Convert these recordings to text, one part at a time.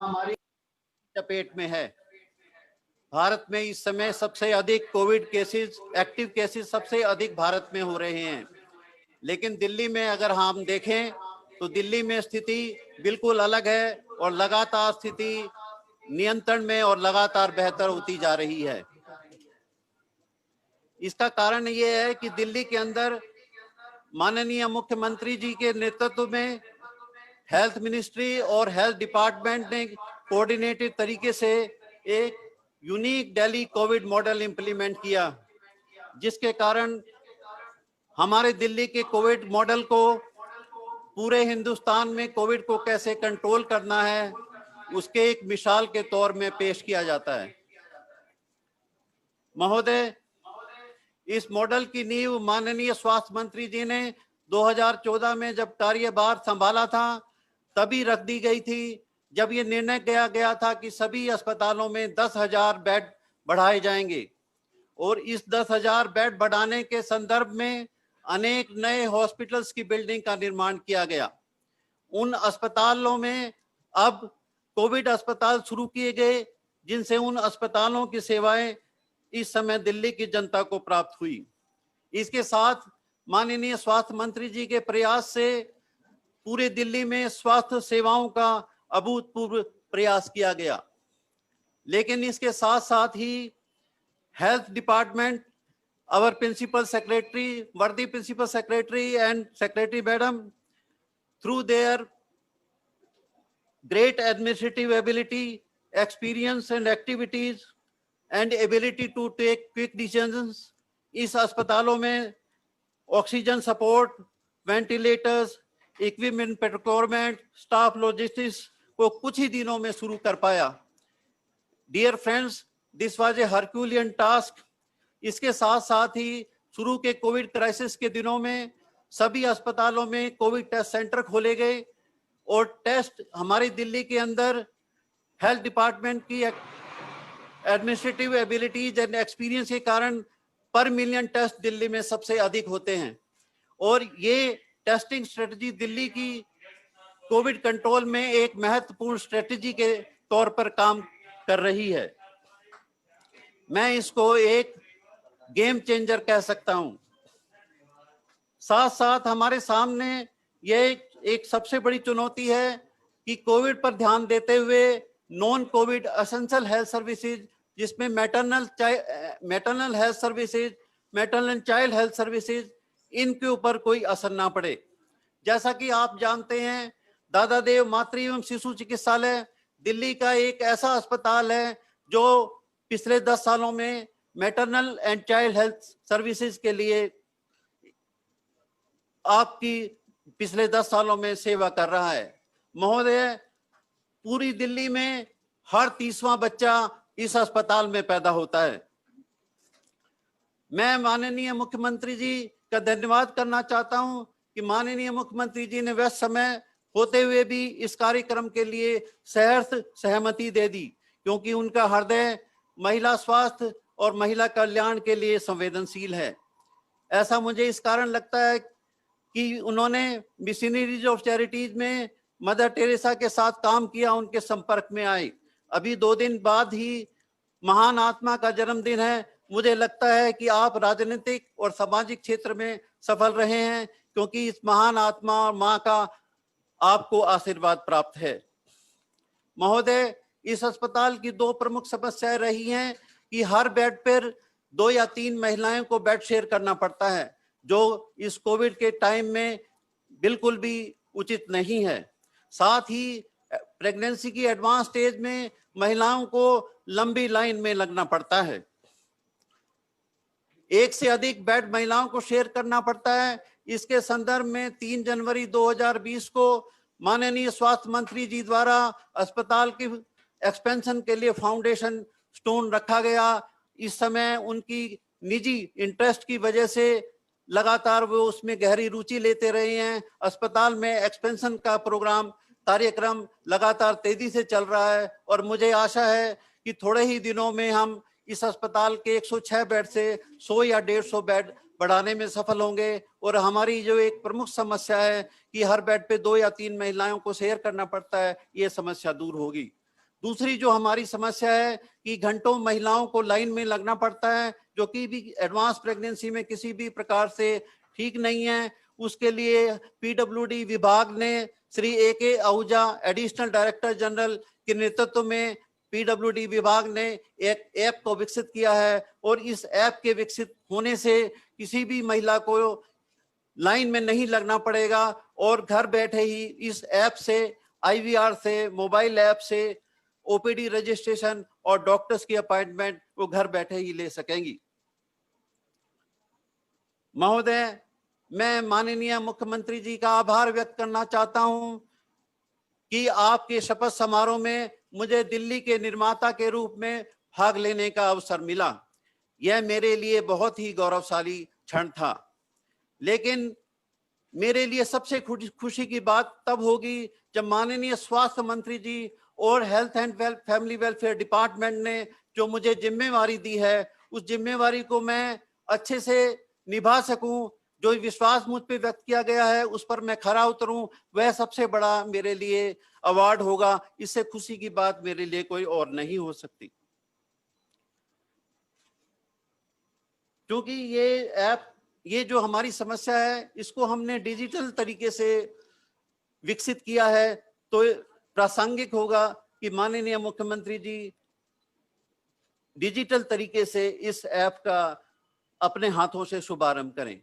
हमारी चपेट में है। भारत में इस समय सबसे अधिक कोविड केसेस, एक्टिव केसेस सबसे अधिक भारत में हो रहे हैं। लेकिन दिल्ली में अगर हम देखें तो दिल्ली में स्थिति बिल्कुल अलग है और लगातार स्थिति नियंत्रण में और लगातार बेहतर होती जा रही है। इसका कारण ये है कि दिल्ली के अंदर माननीय मुख्यमंत्री जी के नेतृत्व में हेल्थ मिनिस्ट्री और हेल्थ डिपार्टमेंट ने कोऑर्डिनेटेड तरीके से एक unique Delhi Covid model implement किया, जिसके कारण हमारे दिल्ली के कोविड मॉडल को पूरे हिंदुस्तान में कोविड को कैसे कंट्रोल करना है उसके एक मिसाल के तौर में पेश किया जाता है। महोदय, इस मॉडल की नींव माननीय स्वास्थ्य मंत्री जी ने 2014 में जब कार्यभार संभाला था तभी रख दी गई थी, जब ये निर्णय किया गया था कि सभी अस्पतालों में 10,000 बेड बढ़ाए जाएंगे। और इस 10,000 बेड बढ़ाने के संदर्भ में अनेक नए हॉस्पिटल्स की बिल्डिंग का निर्माण किया गया। उन अस्पतालों में अब कोविड अस्पताल शुरू किए गए, जिनसे उन अस्पतालों की सेवाएं इस समय दिल्ली की जनता को प्राप्त हुई। इसके साथ माननीय स्वास्थ्य मंत्री जी के प्रयास से पूरे दिल्ली में स्वास्थ्य सेवाओं का अभूतपूर्व प्रयास किया गया। लेकिन इसके साथ साथ ही health department, our principal secretary, worthy principal secretary and secretary madam, through their great administrative ability, experience and activities and ability to take quick decisions, इस अस्पतालों में oxygen support, ventilators, equipment procurement, staff logistics को कुछ ही दिनों में शुरू कर पाया। Dear friends, this was a herculean task. इसके साथ साथ ही शुरू के कोविड क्राइसिस के दिनों में सभी अस्पतालों में कोविड टेस्ट सेंटर खोले गए और टेस्ट हमारी दिल्ली के अंदर हेल्थ डिपार्टमेंट की एडमिनिस्ट्रेटिव एबिलिटीज एंड एक्सपीरियंस के कारण पर मिलियन टेस्ट दिल्ली में सबसे अधिक होते हैं। और ये टेस्टिंग स्ट्रेटजी दिल्ली की कोविड कंट्रोल में एक महत्वपूर्ण स्ट्रेटजी के तौर पर काम कर रही है। मैं इसको एक गेम चेंजर कह सकता हूं। साथ साथ हमारे सामने ये एक सबसे बड़ी चुनौती है कि कोविड पर ध्यान देते हुए non covid essential health services, जिसमें maternal health services, maternal and child health services, इनके ऊपर कोई असर ना पड़े। जैसा कि आप जानते हैं, दादा देव मातृ एवं शिशु चिकित्सालय दिल्ली का एक ऐसा अस्पताल है जो पिछले 10 सालों में maternal and child health services के लिए आपकी पिछले 10 सालों में सेवा कर रहा है। महोदय, पूरी दिल्ली में हर 30वां बच्चा इस अस्पताल में पैदा होता है। मैं माननीय मुख्यमंत्री जी का धन्यवाद करना चाहता हूं कि माननीय मुख्यमंत्री जी ने व्यस्त समय होते हुए भी इस कार्यक्रम के लिए सहमति दे दी, क्योंकि उनका हृदय महिला स्वास्थ्य और महिला कल्याण के लिए संवेदनशील है। ऐसा मुझे इस कारण लगता है कि उन्होंने मिशनरीज ऑफ चैरिटीज में मदर टेरेसा के साथ काम किया, उनके संपर्क में आए। अभी 2 दिन बाद ही महान आत्मा का जन्मदिन है। मुझे लगता है कि आप राजनीतिक और सामाजिक क्षेत्र में सफल रहे हैं, क्योंकि इस महान आत्मा और मां का आपको आशीर्वाद प्राप्त है। महोदय, इस अस्पताल की 2 प्रमुख समस्याएं रही हैं कि हर बेड पर 2 या 3 महिलाओं को बेड शेयर करना पड़ता है, जो इस कोविड के टाइम में बिल्कुल भी उचित नहीं है। साथ ही प्रेगनेंसी की एडवांस स्टेज में महिलाओं को लंबी लाइन में लगना पड़ता है। एक से अधिक बेड महिलाओं को शेयर करना पड़ता है। इसके संदर्भ में 3 जनवरी 2020 को माननीय स्वास्थ्य मंत्री जी द्वारा अस्पताल की एक्सपेंशन के लिए फाउंडेशन स्टोन रखा गया। इस समय उनकी निजी इंटरेस्ट की वजह से लगातार वो उसमें गहरी रुचि लेते रहे हैं। अस्पताल में एक्सपेंशन का कार्यक्रम लगातार तेजी से चल रहा है और मुझे आशा है कि थोड़े ही दिनों में हम इस अस्पताल के 106 बेड से 100 या 150 बेड बढ़ाने में सफल होंगे। और हमारी जो एक प्रमुख समस्या है कि हर बेड पे 2 या 3 महिलाओं को शेयर करना पड़ता है, ये समस्या दूर होगी। दूसरी जो हमारी समस्या है कि घंटों महिलाओं को लाइन में लगना पड़ता है, जो कि भी एडवांस प्रेगनेंसी में किसी भी प्रकार से ठीक नहीं है। उसके लिए पीडब्ल्यूडी विभाग ने Shri AK Ahuja additional director general के नेतृत्व में पीडब्ल्यूडी विभाग ने एक ऐप को विकसित किया है, और इस ऐप के विकसित होने से किसी भी महिला को लाइन में नहीं लगना पड़ेगा, और घर बैठे ही इस ऐप से, IVR से, मोबाइल ऐप से OPD रजिस्ट्रेशन और डॉक्टर्स की अपॉइंटमेंट वो घर बैठे ही ले सकेंगी। महोदय, मैं माननीय मुख्यमंत्री जी का आभार व्यक्त करना चाहता हूं कि आपके शपथ समारोह में मुझे दिल्ली के निर्माता के रूप में भाग लेने का अवसर मिला। यह मेरे लिए बहुत ही गौरवशाली क्षण था। लेकिन मेरे लिए सबसे खुशी की बात तब होगी जब माननीय स्वास्थ्य मंत्री जी और health and family welfare department ने जो मुझे जिम्मेवारी दी है, उस जिम्मेवारी को मैं अच्छे से निभा सकूं। जो विश्वास मुझ पे व्यक्त किया गया है उस पर मैं खरा उतरूं, वह सबसे बड़ा मेरे लिए अवार्ड होगा। इससे खुशी की बात मेरे लिए कोई और नहीं हो सकती, क्योंकि ये जो हमारी समस्या है इसको हमने डिजिटल तरीके से विकसित किया है। तो प्रासंगिक होगा कि माननीय मुख्यमंत्री जी डिजिटल तरीके से इस ऐप का अपने हाथों से शुभारंभ करें।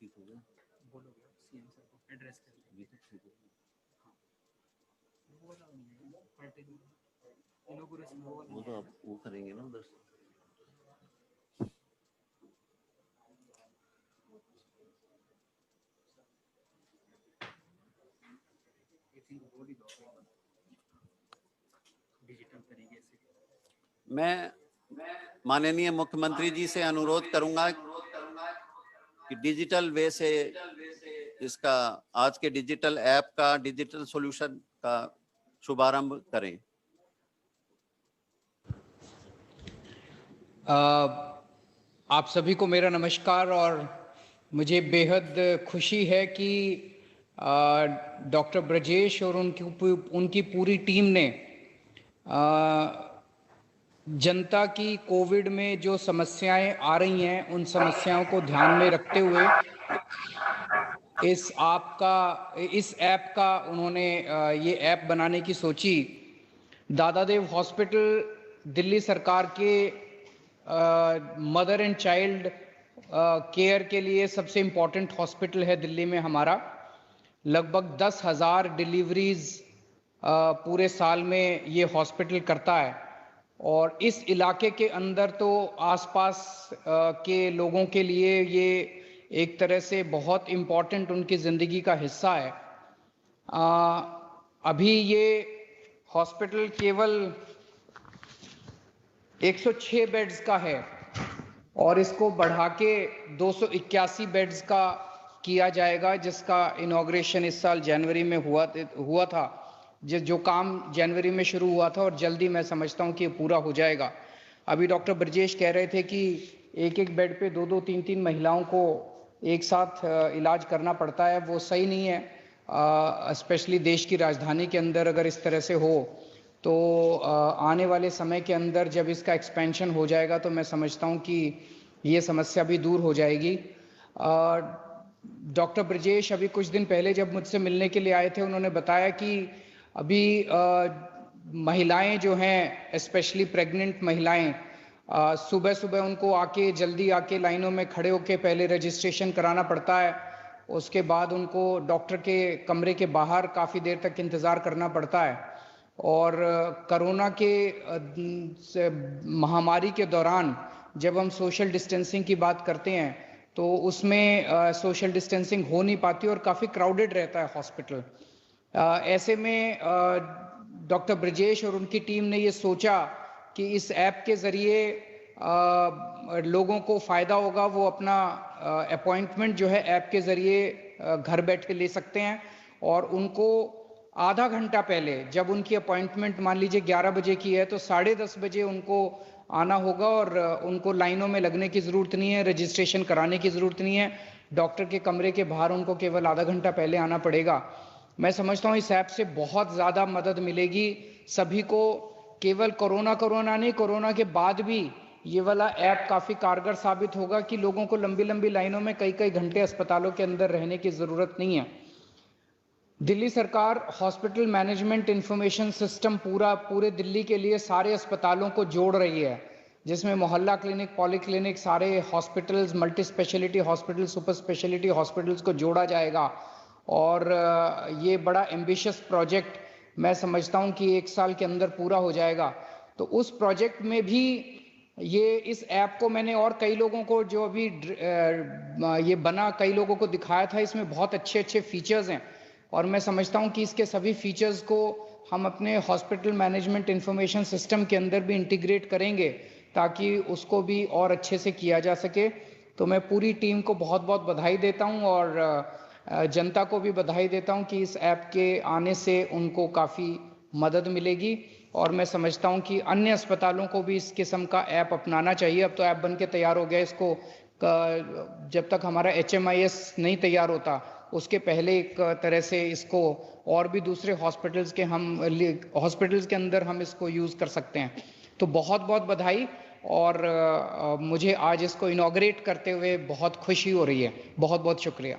ठीक हो गया, बोलो सीएम सर को एड्रेस कर दिया, ठीक हो गया। वो तो आप वो करेंगे ना उधर से। मैं माननीय मुख्यमंत्री जी से अनुरोध करूंगा कि डिजिटल वे से इसका आज के डिजिटल ऐप का, डिजिटल सॉल्यूशन का शुभारंभ करें। आप सभी को मेरा नमस्कार, और मुझे बेहद खुशी है कि डॉक्टर ब्रजेश और उनकी पूरी टीम ने जनता की कोविड में जो समस्याएं आ रही हैं उन समस्याओं को ध्यान में रखते हुए इस ऐप का उन्होंने ये ऐप बनाने की सोची। दादादेव हॉस्पिटल दिल्ली सरकार के मदर एंड चाइल्ड केयर के लिए सबसे इम्पोर्टेंट हॉस्पिटल है दिल्ली में हमारा। लगभग 10,000 डिलीवरीज पूरे साल में ये हॉस्पिटल करता है और इस इलाके के अंदर तो आसपास के लोगों के लिए ये एक तरह से बहुत इम्पोर्टेंट उनकी ज़िंदगी का हिस्सा है। अभी ये हॉस्पिटल केवल 106 बेड्स का है और इसको बढ़ा के 281 बेड्स का किया जाएगा, जिसका इनॉग्रेशन इस साल जनवरी में हुआ था। जो काम जनवरी में शुरू हुआ था और जल्दी मैं समझता हूं कि ये पूरा हो जाएगा। अभी डॉक्टर ब्रजेश कह रहे थे कि एक एक बेड पे 2-2, 3-3 महिलाओं को एक साथ इलाज करना पड़ता है। वो सही नहीं है। स्पेशली देश की राजधानी के अंदर अगर इस तरह से हो तो आने वाले समय के अंदर जब इसका एक्सपेंशन हो जाएगा तो मैं समझता हूं कि ये समस्या भी दूर हो जाएगी। डॉक्टर ब्रजेश अभी कुछ दिन पहले जब मुझसे मिलने के लिए आए थे, उन्होंने बताया कि अभी महिलाएं जो हैं, स्पेशली प्रेग्नेंट महिलाएं, सुबह सुबह उनको जल्दी आके लाइनों में खड़े होके पहले रजिस्ट्रेशन कराना पड़ता है। उसके बाद उनको डॉक्टर के कमरे के बाहर काफ़ी देर तक इंतज़ार करना पड़ता है। और कोरोना के महामारी के दौरान जब हम सोशल डिस्टेंसिंग की बात करते हैं तो उसमें सोशल डिस्टेंसिंग हो नहीं पाती और काफ़ी क्राउडेड रहता है हॉस्पिटल। ऐसे में डॉक्टर ब्रजेश और उनकी टीम ने ये सोचा कि इस ऐप के ज़रिए लोगों को फ़ायदा होगा। वो अपना अपॉइंटमेंट जो है ऐप के ज़रिए घर बैठ के ले सकते हैं और उनको आधा घंटा पहले, जब उनकी अपॉइंटमेंट मान लीजिए 11 बजे की है तो 10:30 बजे उनको आना होगा और उनको लाइनों में लगने की ज़रूरत नहीं है, रजिस्ट्रेशन कराने की ज़रूरत नहीं है। डॉक्टर के कमरे के बाहर उनको केवल आधा घंटा पहले आना पड़ेगा। मैं समझता हूँ इस ऐप से बहुत ज़्यादा मदद मिलेगी सभी को। केवल कोरोना नहीं, कोरोना के बाद भी ये वाला ऐप काफ़ी कारगर साबित होगा कि लोगों को लंबी लंबी लाइनों में कई कई घंटे अस्पतालों के अंदर रहने की ज़रूरत नहीं है। दिल्ली सरकार हॉस्पिटल मैनेजमेंट इंफॉर्मेशन सिस्टम पूरे दिल्ली के लिए सारे अस्पतालों को जोड़ रही है, जिसमें मोहल्ला क्लिनिक, पॉलीक्लिनिक, सारे hospitals, multi speciality hospital, super speciality hospitals को जोड़ा जाएगा। और ये बड़ा एम्बिशियस प्रोजेक्ट मैं समझता हूँ कि 1 साल के अंदर पूरा हो जाएगा। तो उस प्रोजेक्ट में भी इस ऐप को मैंने और कई लोगों को जो अभी ये बना, कई लोगों को दिखाया था। इसमें बहुत अच्छे अच्छे फीचर्स हैं और मैं समझता हूं कि इसके सभी फीचर्स को हम अपने हॉस्पिटल मैनेजमेंट इंफॉर्मेशन सिस्टम के अंदर भी इंटीग्रेट करेंगे ताकि उसको भी और अच्छे से किया जा सके। तो मैं पूरी टीम को बहुत बहुत बधाई देता हूं और जनता को भी बधाई देता हूं कि इस ऐप के आने से उनको काफ़ी मदद मिलेगी। और मैं समझता हूं कि अन्य अस्पतालों को भी इस किस्म का ऐप अपनाना चाहिए। अब तो ऐप बन के तैयार हो गया। इसको जब तक हमारा HMIS नहीं तैयार होता उसके पहले एक तरह से इसको और भी दूसरे हॉस्पिटल्स के अंदर हम इसको यूज़ कर सकते हैं। तो बहुत बहुत बधाई। और मुझे आज इसको इनॉग्रेट करते हुए बहुत खुशी हो रही है। बहुत बहुत शुक्रिया।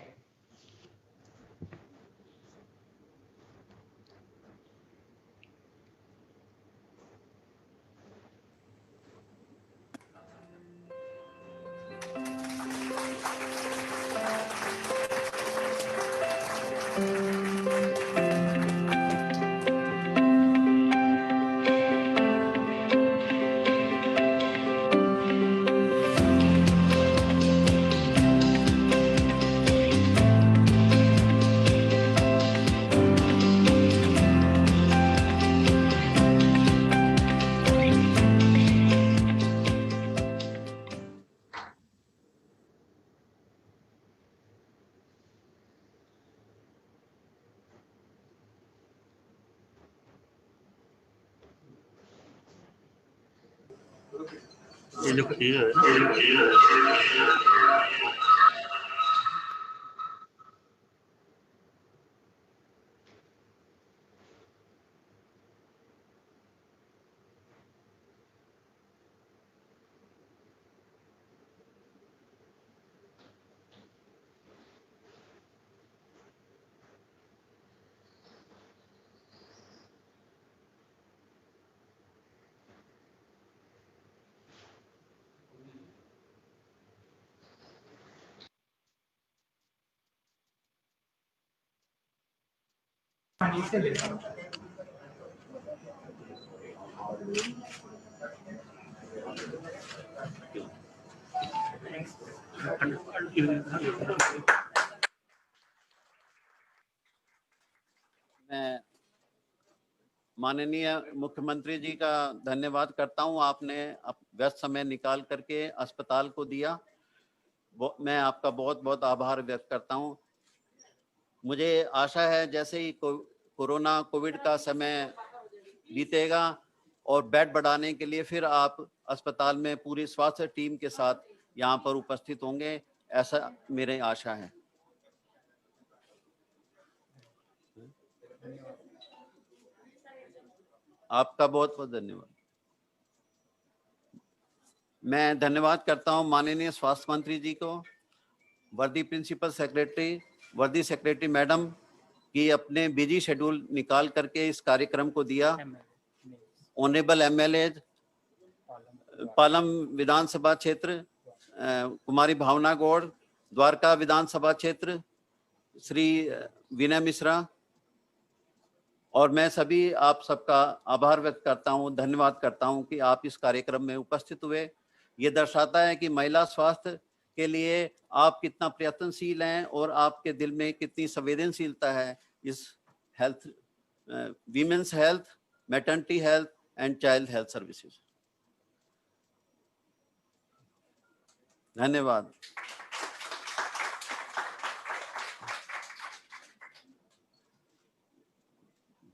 ये लोग ठीक है। मैं माननीय मुख्यमंत्री जी का धन्यवाद करता हूं, आपने व्यस्त समय निकाल करके अस्पताल को दिया। मैं आपका बहुत बहुत आभार व्यक्त करता हूं। मुझे आशा है जैसे ही कोरोना कोविड का समय बीतेगा और बेड बढ़ाने के लिए फिर आप अस्पताल में पूरी स्वास्थ्य टीम के साथ यहाँ पर उपस्थित होंगे, ऐसा मेरी आशा है। आपका बहुत बहुत धन्यवाद। मैं धन्यवाद करता हूं माननीय स्वास्थ्य मंत्री जी को, वर्दी प्रिंसिपल सेक्रेटरी, वर्दी सेक्रेटरी मैडम की अपने बिजी शेड्यूल निकाल करके इस कार्यक्रम को दिया। ऑनरेबल एमएलए पालम विधानसभा क्षेत्र, कुमारी भावना गौड़, द्वारका विधानसभा क्षेत्र, श्री विनय मिश्रा, और मैं सभी आप सबका आभार व्यक्त करता हूं, धन्यवाद करता हूं कि आप इस कार्यक्रम में उपस्थित हुए। ये दर्शाता है कि महिला स्वास्थ्य के लिए आप कितना प्रयत्नशील हैं और आपके दिल में कितनी संवेदनशीलता है इस health, women's health, maternity health and child health services. धन्यवाद।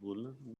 बोलना